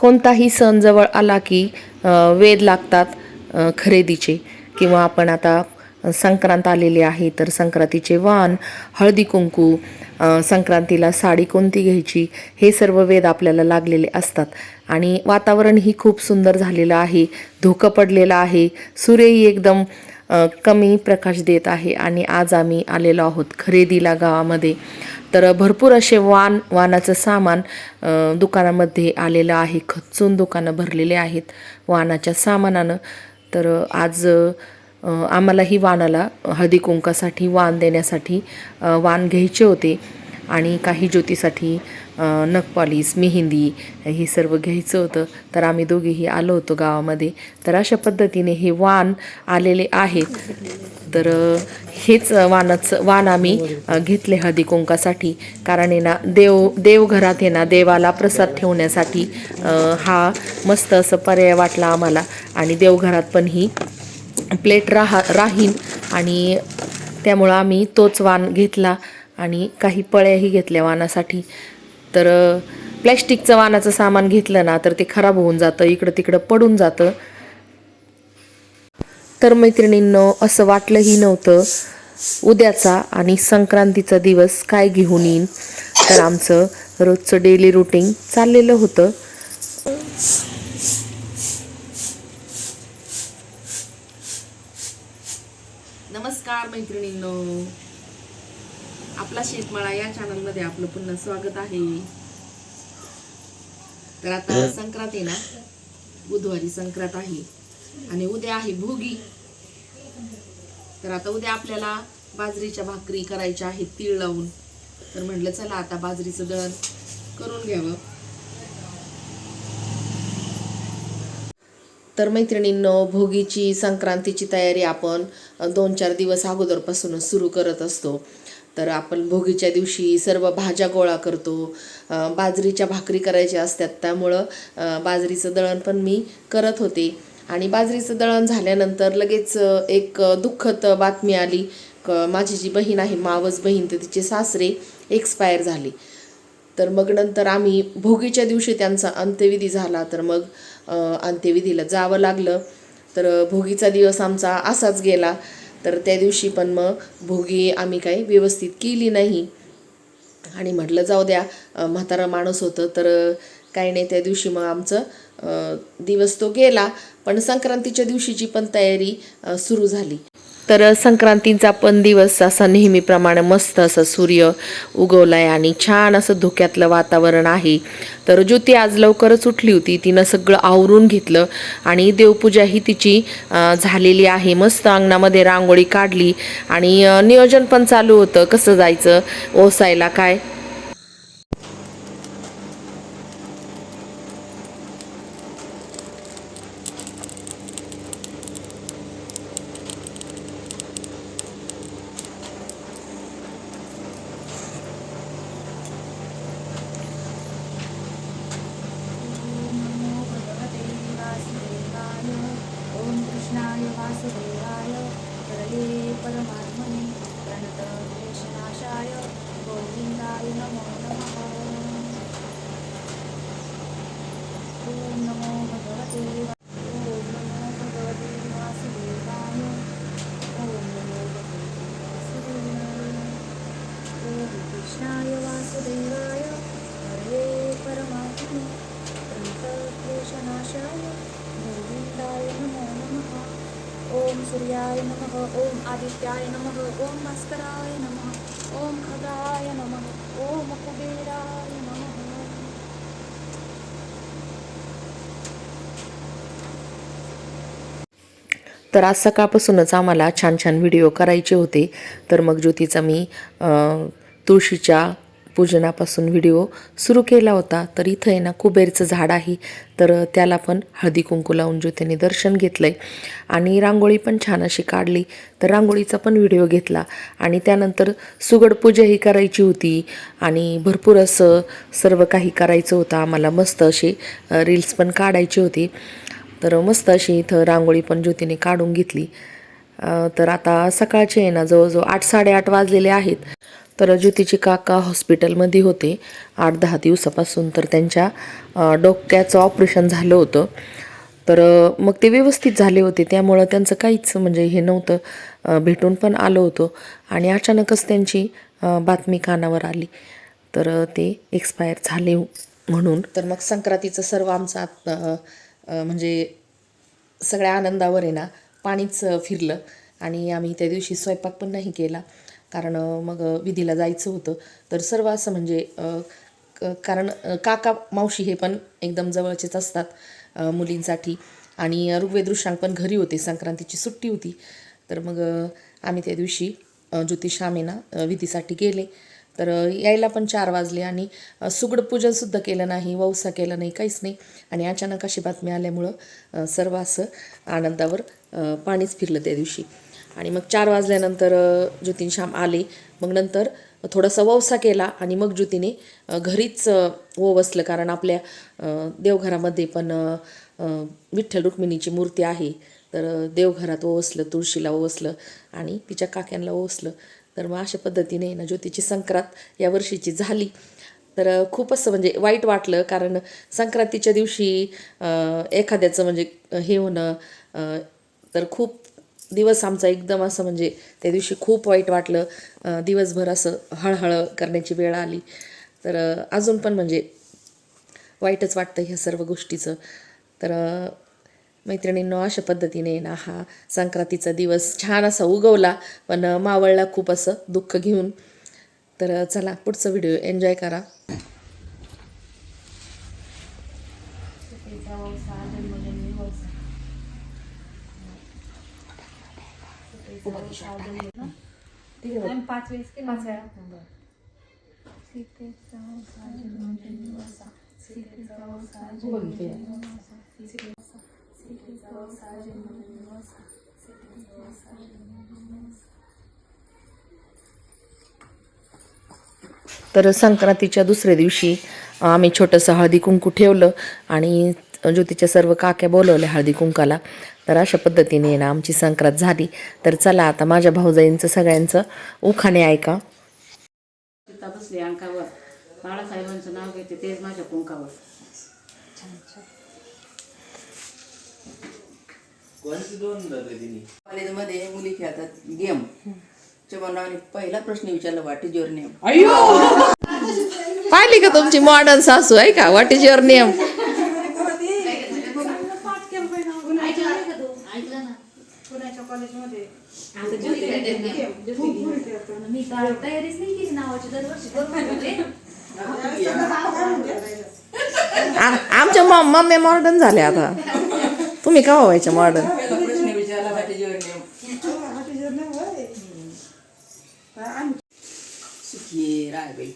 कोणताही सण जवळ आला की वेध लागतात खरेदीचे, किंवा आपण आता संक्रांत आलेली आहे तर संक्रांतीचे वाण, हळदी कुंकू, संक्रांतीला साडी कोणती घ्यायची, हे सर्व वेध आपल्याला लागलेले असतात. आणि वातावरणही खूप सुंदर झालेलं आहे, धुकं पडलेलं आहे, सूर्यही एकदम कमी प्रकाश देत आहे. आणि आज आम्ही आलेलो आहोत खरेदीला गावामध्ये. तर भरपूर असे वाणाचं सामान दुकानामध्ये आलेलं आहे. खच्चून दुकानं भरलेले आहेत वाणाच्या सामानानं. तर आज आम्हालाही वाणाला हळदी कुंकासाठी वाण देण्यासाठी वाण घ्यायचे होते, आणि काही ज्योतीसाठी नखपॉलिश, मेहंदी हे सर्व घ्यायचं होतं. तर आम्ही दोघेही आलो होतो गावामध्ये. तर अशा पद्धतीने हे वाण आलेले आहेत. तर हेच वाण आम्ही घेतले हळदी कुंकासाठी, कारण आहे ना देवघरात आहे ना देवाला प्रसाद ठेवण्यासाठी हा मस्त असं पर्याय वाटला आम्हाला. आणि देवघरात पण ही प्लेट राहीन, आणि त्यामुळं आम्ही तोच वाण घेतला. आणि काही पळ्याही घेतल्या वाणासाठी. तर प्लॅस्टिकचं वाणाचं सामान घेतलं ना तर ते खराब होऊन जातं, इकडं तिकडं पडून जातं. तर मैत्रिणींनो, असं वाटलंही नव्हतं उद्याचा आणि संक्रांतीचा दिवस काय घेऊन येईन. तर आमचं रोजचं डेली रुटीन चाललेलं होतं. नमस्कार मैत्रिणींनो, आपला शेतमाळा या चॅनलमध्ये आपलं पुन्हा स्वागत आहे. तर आता संक्रांत आहे ना, बुधवारी संक्रांत आहे आणि उद्या आहे भोगी. तर आता उद्या आपल्याला बाजरीच्या भाकरी करायच्या आहेत तीळ लावून. तर म्हटलं चला आता बाजरीचं दळण करून घ्यावं. तर मैत्रिणींनो, भोगीची संक्रांतीची तयारी आपण 2-4 दिवस अगोदरपासूनच सुरू करत असतो. तर आपण भोगीच्या दिवशी सर्व भाज्या गोळा करतो. बाजरीच्या भाकरी करायच्या असतात, त्यामुळं बाजरीचं दळण पण मी करत होते. आणि बाजरीचं दळण झाल्यानंतर लगेच एक दुःखद बातमी आली. माझी जी बहीण आहे, मावस बहीण, तर तिचे सासरे एक्सपायर झाले. तर मग नंतर आम्ही भोगीच्या दिवशी त्यांचा अंत्यविधी झाला. तर मग अंत्यविधीला जावं लागलं. तर भोगीचा दिवस आमचा असाच गेला. तर त्या दिवशी पण मग भोगी आम्ही काही व्यवस्थित केली नाही. आणि म्हटलं जाऊ द्या, म्हातारा माणूस होतं तर काही नाही. त्या दिवशी मग आमचं दिवस तो गेला. पण संक्रांतीच्या दिवशीची पण तयारी सुरू झाली. तर संक्रांतीचा पण दिवस असा नेहमीप्रमाणे मस्त असं सूर्य उगवलाय आणि छान असं धुक्यातलं वातावरण आहे. तर ज्योती आज लवकरच उठली होती, तिनं सगळं आवरून घेतलं आणि देवपूजाही तिची झालेली आहे. मस्त अंगणामध्ये रांगोळी काढली आणि नियोजन पण चालू होतं कसं जायचं ओसायला काय. वासुदेवाय हरये परमात्मने प्रणतक्लेशनाशाय गोविंदाय नमो नमः. ओम नमो भगवते वासुदेवाय. ओम नमो भगवते वासुदेवाय. ओम कृष्णाय वासुदेवाय हरये परमात्मने प्रणतक्लेशनाशाय गोविंदाय नमो नमः. ओम सूर्याय नमः. ओम आदित्याय नमः. ओम भास्कराय नमः. ओम खगाय नमः. ओम कुबेराय नमः. तर आज सकाळपासूनच आम्हाला छान छान व्हिडिओ करायचे होते. तर मग ज्योतीचा मी तुळशीच्या पूजनापासून व्हिडिओ सुरू केला होता. तर इथं आहे ना कुबेरचं झाड आहे, तर त्याला पण हळदी कुंकू लावून ज्योतीने दर्शन घेतलं आहे. आणि रांगोळी पण छान अशी काढली, तर रांगोळीचा पण व्हिडिओ घेतला. आणि त्यानंतर सुगड पूजाही करायची होती आणि भरपूर असं सर्व काही करायचं होतं आम्हाला. मस्त असे रील्स पण काढायचे होते. तर मस्त अशी इथं रांगोळी पण ज्योतीने काढून घेतली. तर आता सकाळचे आहे ना जवळजवळ 8-8:30 वाजलेले आहेत. तर ज्योतीचे काका हॉस्पिटलमध्ये होते 8-10 दिवसापासून. तर त्यांच्या डोक्याचं ऑपरेशन झालं होतं. तर मग ते व्यवस्थित झाले होते, त्यामुळं त्यांचं काहीच म्हणजे हे नव्हतं. भेटून पण आलो होतो आणि अचानकच त्यांची बातमी कानावर आली. तर ते एक्सपायर झाले म्हणून. तर मग संक्रांतीचं सर्व आमचं म्हणजे सगळ्या आनंदावर आहे ना पाणीच फिरलं. आणि आम्ही त्या दिवशी स्वयंपाक पण नाही केला, कारण मग विधीला जायचं होतं. तर सर्व असं म्हणजे कारण काका मावशी हे पण एकदम जवळचेच असतात मुलींसाठी. आणि ऋग्वेद ऋषांक पण घरी होते, संक्रांतीची सुट्टी होती. तर मग आम्ही त्या दिवशी ज्योतिषामेना विधीसाठी गेले. तर यायला पण 4 वाजले आणि सुगड पूजनसुद्धा केलं नाही, वौसा केला नाही, काहीच नाही. आणि अचानक अशी बातमी आल्यामुळं सर्व असं आनंदावर पाणीच फिरलं त्या दिवशी. आणि मग 4 वाजल्यानंतर ज्योतिषाम आले. मग नंतर थोडासा वौसा केला आणि मग ज्योतीने घरीच ओवसलं, कारण आपल्या देवघरामध्ये पण विठ्ठल रुक्मिणीची मूर्ती आहे. तर देवघरात ओवसलं, तुळशीला ओवसलं आणि तिच्या काक्यांना ओवसलं. तर मग अशा पद्धतीने ना ज्योतीची संक्रांत या वर्षीची झाली. तर खूप असं म्हणजे वाईट वाटलं, कारण संक्रांतीच्या दिवशी एखाद्याचं म्हणजे हे होणं, तर खूप दिवस आमचा एकदम असं म्हणजे त्या दिवशी खूप वाईट वाटलं. दिवसभर असं हळहळ करण्याची वेळ आली. तर अजून पण म्हणजे वाईटच वाटतं ह्या सर्व गोष्टीचं. तर मैत्रिणींनो, अशा पद्धतीने ना हा संक्रांतीचा दिवस छान असा उगवला, पण मावळला खूप असं दुःख घेऊन. तर चला पुढचा व्हिडिओ एन्जॉय करा. तर संक्रांतीच्या दुसऱ्या दिवशी आम्ही छोटंसं हळदी कुंकू ठेवलं आणि ज्योतीच्या सर्व काक्या बोलवल्या हळदी कुंकाला. तर अशा पद्धतीने ना आमची संक्रांत झाली. तर चला आता माझ्या भाऊजाईंचं सगळ्यांचं उखाणे ऐका. बसले अंकावर, बाळासाहेबांचं नाव घेते तेच माझ्या कुंकावर. कॉलेजमध्ये मुली खेळतात गेम. चिमणरावने पहिला प्रश्न विचारला, व्हॉट इज युअर नेम? पाहिली का तुमची मॉडर्न सासू आहे का? What is your name? पुण्याच्या कॉलेजमध्ये मी तयारीच नाही केली नावाची दरवर्षी करून. आमच्या मम्मी मॉडर्न झाल्या आता. तुम्ही का व्हायच्या मॉडर्न? पहिला प्रश्न विचारला, व्हॉट इज युअर नेम? सुखी राय बाई.